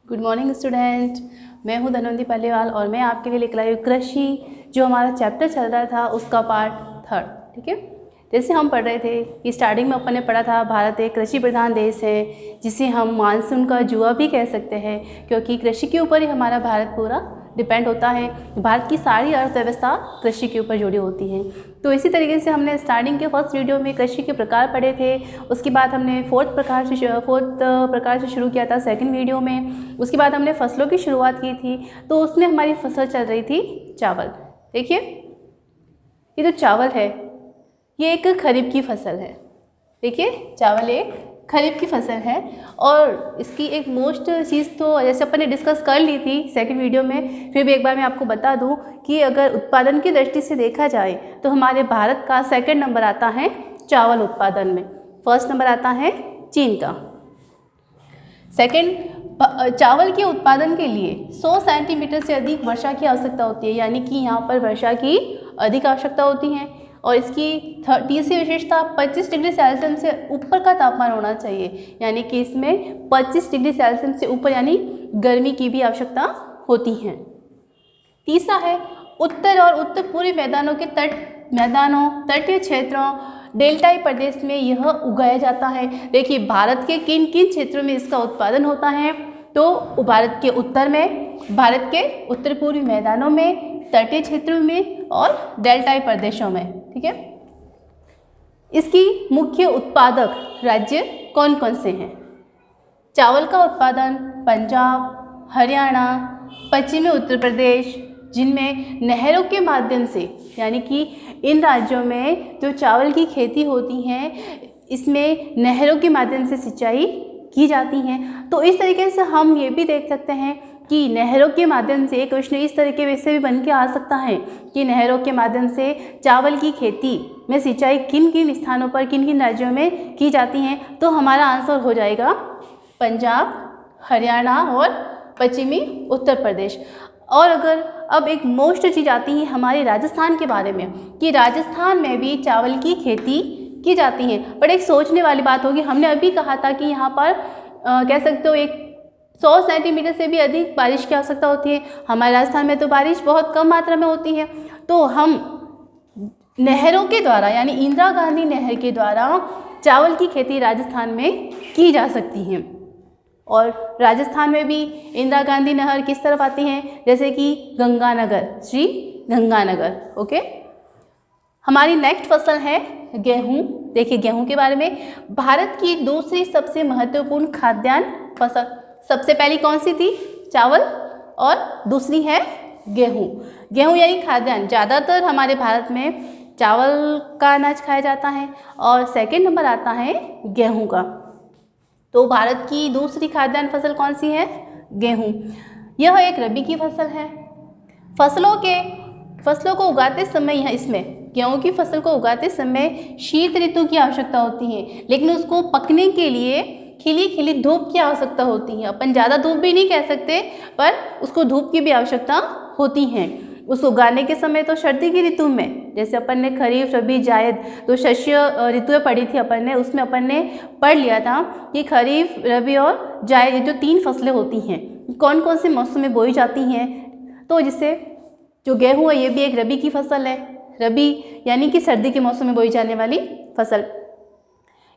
Good morning student. मैं हूं धनवंती पालीवाल और मैं आपके लिए लेकर आई हूँ कृषि, जो हमारा चैप्टर चल रहा था उसका पार्ट 3। ठीक है, जैसे हम पढ़ रहे थे कि स्टार्टिंग में अपन ने पढ़ा था भारत एक कृषि प्रधान देश है, जिसे हम मानसून का जुआ भी कह सकते हैं, क्योंकि कृषि के ऊपर ही हमारा भारत पूरा डिपेंड होता है। भारत की सारी अर्थव्यवस्था कृषि के ऊपर जुड़ी होती है। तो इसी तरीके से हमने स्टार्टिंग के फर्स्ट वीडियो में कृषि के प्रकार पढ़े थे। उसके बाद हमने फोर्थ प्रकार से शुरू किया था सेकंड वीडियो में। उसके बाद हमने फसलों की शुरुआत की थी, तो उसमें हमारी फसल चल रही थी चावल। देखिए, ये जो चावल है ये एक खरीफ की फसल है। देखिए, चावल एक खरीफ की फसल है और इसकी एक मोस्ट चीज़ तो जैसे अपन ने डिस्कस कर ली थी सेकंड वीडियो में, फिर भी एक बार मैं आपको बता दूं कि अगर उत्पादन की दृष्टि से देखा जाए तो हमारे भारत का सेकंड नंबर आता है चावल उत्पादन में, फर्स्ट नंबर आता है चीन का। सेकंड, चावल के उत्पादन के लिए 100 सेंटीमीटर से अधिक वर्षा की आवश्यकता होती है, यानी कि यहाँ पर वर्षा की अधिक आवश्यकता होती है। और इसकी तीसरी विशेषता 25 डिग्री सेल्सियस से ऊपर का तापमान होना चाहिए, यानी कि इसमें 25 डिग्री सेल्सियस से ऊपर यानी गर्मी की भी आवश्यकता होती है। तीसरा है उत्तर और उत्तर पूर्वी मैदानों के तटीय क्षेत्रों, डेल्टाई प्रदेश में यह उगाया जाता है। देखिए, भारत के किन किन क्षेत्रों में इसका उत्पादन होता है, तो भारत के उत्तर में, भारत के उत्तर पूर्वी मैदानों में, तटीय क्षेत्रों में और डेल्टाई प्रदेशों में। ठीक है, इसकी मुख्य उत्पादक राज्य कौन कौन से हैं? चावल का उत्पादन पंजाब, हरियाणा, पश्चिमी उत्तर प्रदेश, जिनमें नहरों के माध्यम से, यानी कि इन राज्यों में जो चावल की खेती होती है इसमें नहरों के माध्यम से सिंचाई की जाती है। तो इस तरीके से हम ये भी देख सकते हैं कि नहरों के माध्यम से क्वेश्चन इस तरीके से भी बन के आ सकता है कि नहरों के माध्यम से चावल की खेती में सिंचाई किन किन स्थानों पर, किन किन राज्यों में की जाती हैं। तो हमारा आंसर हो जाएगा पंजाब, हरियाणा और पश्चिमी उत्तर प्रदेश। और अगर अब एक मोस्ट चीज़ आती है हमारे राजस्थान के बारे में, कि राजस्थान में भी चावल की खेती की जाती है। बट एक सोचने वाली बात होगी, हमने अभी कहा था कि यहाँ पर कह सकते हो एक 100 सेंटीमीटर से भी अधिक बारिश की आवश्यकता होती है। हमारे राजस्थान में तो बारिश बहुत कम मात्रा में होती है, तो हम नहरों के द्वारा, यानी इंदिरा गांधी नहर के द्वारा चावल की खेती राजस्थान में की जा सकती है। और राजस्थान में भी इंदिरा गांधी नहर किस तरफ आती हैं, जैसे कि गंगानगर, श्री गंगानगर। ओके, हमारी नेक्स्ट फसल है गेहूं। देखिए, गेहूं के बारे में, भारत की दूसरी सबसे महत्वपूर्ण खाद्यान्न फसल, सबसे पहली कौन सी थी? चावल, और दूसरी है गेहूं। गेहूं यानी खाद्यान्न, ज़्यादातर हमारे भारत में चावल का अनाज खाया जाता है और सेकंड नंबर आता है गेहूं का। तो भारत की दूसरी खाद्यान्न फसल कौन सी है? गेहूं। यह एक रबी की फसल है। फसलों को उगाते समय, यहाँ इसमें गेहूं की फसल को उगाते समय शीत ऋतु की आवश्यकता होती है, लेकिन उसको पकने के लिए खिली खिली धूप की आवश्यकता होती है। अपन ज़्यादा धूप भी नहीं कह सकते, पर उसको धूप की भी आवश्यकता होती है। उसको उगाने के समय तो सर्दी की ऋतु में, जैसे अपन ने खरीफ, रबी, जायद तो शस्य ऋतुएं पढ़ी थी अपन ने, उसमें अपन ने पढ़ लिया था कि खरीफ, रबी और जायद, ये जो 3 फसलें होती हैं कौन कौन से मौसम में बोई जाती हैं। तो जिससे जो गेहूँ है ये भी एक रबी की फसल है। रबी यानी कि सर्दी के मौसम में बोई जाने वाली फसल।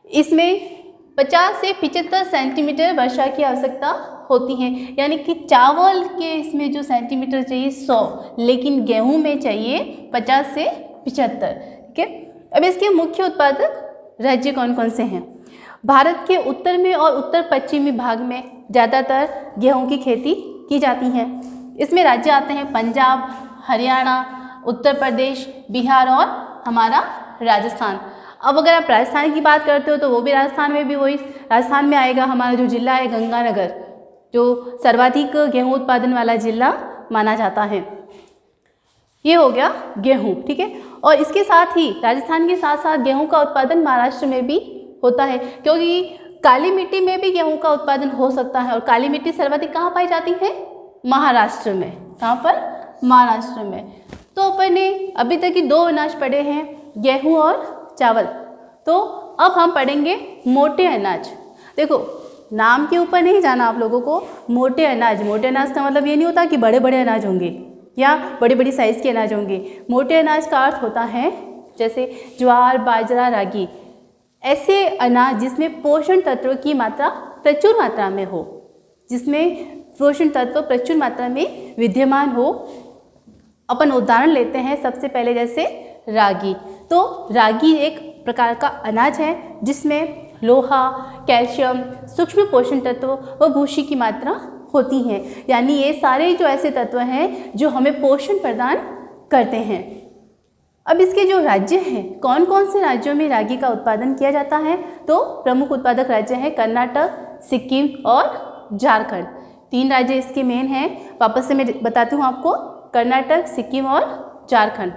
इसमें 50 से 75 सेंटीमीटर वर्षा की आवश्यकता होती है, यानी कि चावल के इसमें जो सेंटीमीटर चाहिए 100, लेकिन गेहूं में चाहिए 50 से 75। ठीक है, अब इसके मुख्य उत्पादक राज्य कौन कौन से हैं? भारत के उत्तर में और उत्तर पश्चिमी भाग में ज़्यादातर गेहूं की खेती की जाती है। इसमें राज्य आते हैं पंजाब, हरियाणा, उत्तर प्रदेश, बिहार और हमारा राजस्थान। अब अगर आप राजस्थान की बात करते हो तो वो भी राजस्थान में भी वही राजस्थान में आएगा हमारा जो जिला है गंगानगर, जो सर्वाधिक गेहूं उत्पादन वाला जिला माना जाता है। ये हो गया गेहूं। ठीक है, और इसके साथ ही राजस्थान के साथ साथ गेहूं का उत्पादन महाराष्ट्र में भी होता है, क्योंकि काली मिट्टी में भी गेहूं का उत्पादन हो सकता है। और काली मिट्टी सर्वाधिक कहाँ पाई जाती है? महाराष्ट्र में। कहाँ पर? महाराष्ट्र में। तो अपन ने अभी तक की 2 अनाज पढ़े हैं, गेहूं और चावल। तो अब हम पढ़ेंगे मोटे अनाज। देखो, नाम के ऊपर नहीं जाना आप लोगों को। मोटे अनाज, मोटे अनाज का मतलब ये नहीं होता कि बड़े बड़े अनाज होंगे या बड़ी बड़ी साइज़ के अनाज होंगे। मोटे अनाज का अर्थ होता है जैसे ज्वार, बाजरा, रागी, ऐसे अनाज जिसमें पोषण तत्वों की मात्रा प्रचुर मात्रा में हो, जिसमें पोषण तत्व प्रचुर मात्रा में विद्यमान हो। अपन उदाहरण लेते हैं सबसे पहले जैसे रागी। तो रागी एक प्रकार का अनाज है जिसमें लोहा, कैल्शियम, सूक्ष्म पोषण तत्व व भूसी की मात्रा होती हैं। यानी ये सारे जो ऐसे तत्व हैं जो हमें पोषण प्रदान करते हैं। अब इसके जो राज्य हैं, कौन कौन से राज्यों में रागी का उत्पादन किया जाता है, तो प्रमुख उत्पादक राज्य हैं कर्नाटक, सिक्किम और झारखंड। 3 राज्य इसके मेन हैं। वापस से मैं बताती हूँ आपको, कर्नाटक, सिक्किम और झारखंड।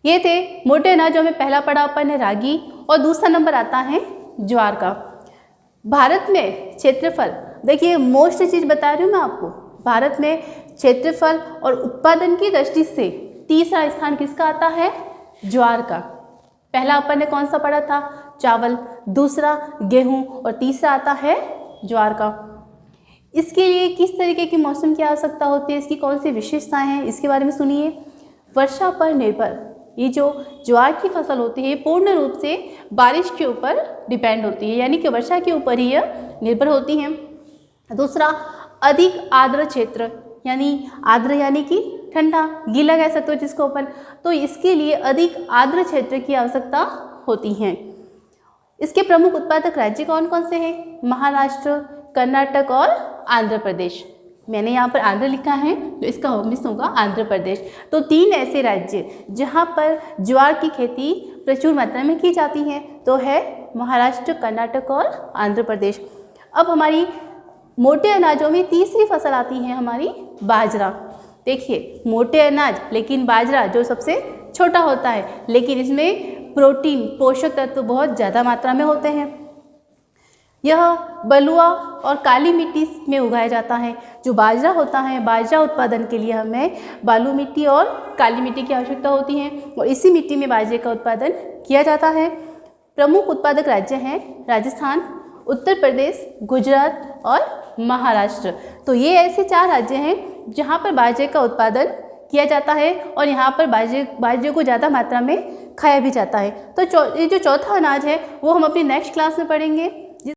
ये थे मोटे अनाजों में। पहला पड़ा अपन है रागी और दूसरा नंबर आता है ज्वार का। भारत में क्षेत्रफल, देखिए मोस्ट चीज़ बता रही हूँ मैं आपको, भारत में क्षेत्रफल और उत्पादन की दृष्टि से तीसरा स्थान किसका आता है, ज्वार का। पहला अपन ने कौन सा पढ़ा था, चावल, दूसरा गेहूं और तीसरा आता है ज्वार का। इसके लिए किस तरीके की मौसम की आवश्यकता होती है, इसकी कौन सी विशेषताएं हैं, इसके बारे में सुनिए। वर्षा पर निर्भर, ये जो ज्वार की फसल होती है पूर्ण रूप से बारिश के ऊपर डिपेंड होती है, यानी कि वर्षा के ऊपर ही यह निर्भर होती है। दूसरा, अधिक आर्द्र क्षेत्र, यानी आर्द्र यानी कि ठंडा, गीला कह सकते हो जिसको अपन, तो इसके लिए अधिक आर्द्र क्षेत्र की आवश्यकता होती है। इसके प्रमुख उत्पादक राज्य कौन कौन से हैं, महाराष्ट्र, कर्नाटक और आंध्र प्रदेश। मैंने यहाँ पर आंध्र लिखा है तो इसका मिस होगा आंध्र प्रदेश। तो 3 ऐसे राज्य जहाँ पर ज्वार की खेती प्रचुर मात्रा में की जाती है तो है महाराष्ट्र, कर्नाटक और आंध्र प्रदेश। अब हमारी मोटे अनाजों में तीसरी फसल आती है हमारी बाजरा। देखिए मोटे अनाज, लेकिन बाजरा जो सबसे छोटा होता है, लेकिन इसमें प्रोटीन, पोषक तत्व बहुत ज़्यादा मात्रा में होते हैं। यह बलुआ और काली मिट्टी में उगाया जाता है। जो बाजरा होता है, बाजरा उत्पादन के लिए हमें बालू मिट्टी और काली मिट्टी की आवश्यकता होती है और इसी मिट्टी में बाजरे का उत्पादन किया जाता है। प्रमुख उत्पादक राज्य हैं राजस्थान, उत्तर प्रदेश, गुजरात और महाराष्ट्र। तो ये ऐसे 4 राज्य हैं जहाँ पर बाजरे का उत्पादन किया जाता है और यहाँ पर बाजरे को ज़्यादा मात्रा में खाया भी जाता है। तो ये जो चौथा अनाज है वो हम अपनी नेक्स्ट क्लास में पढ़ेंगे।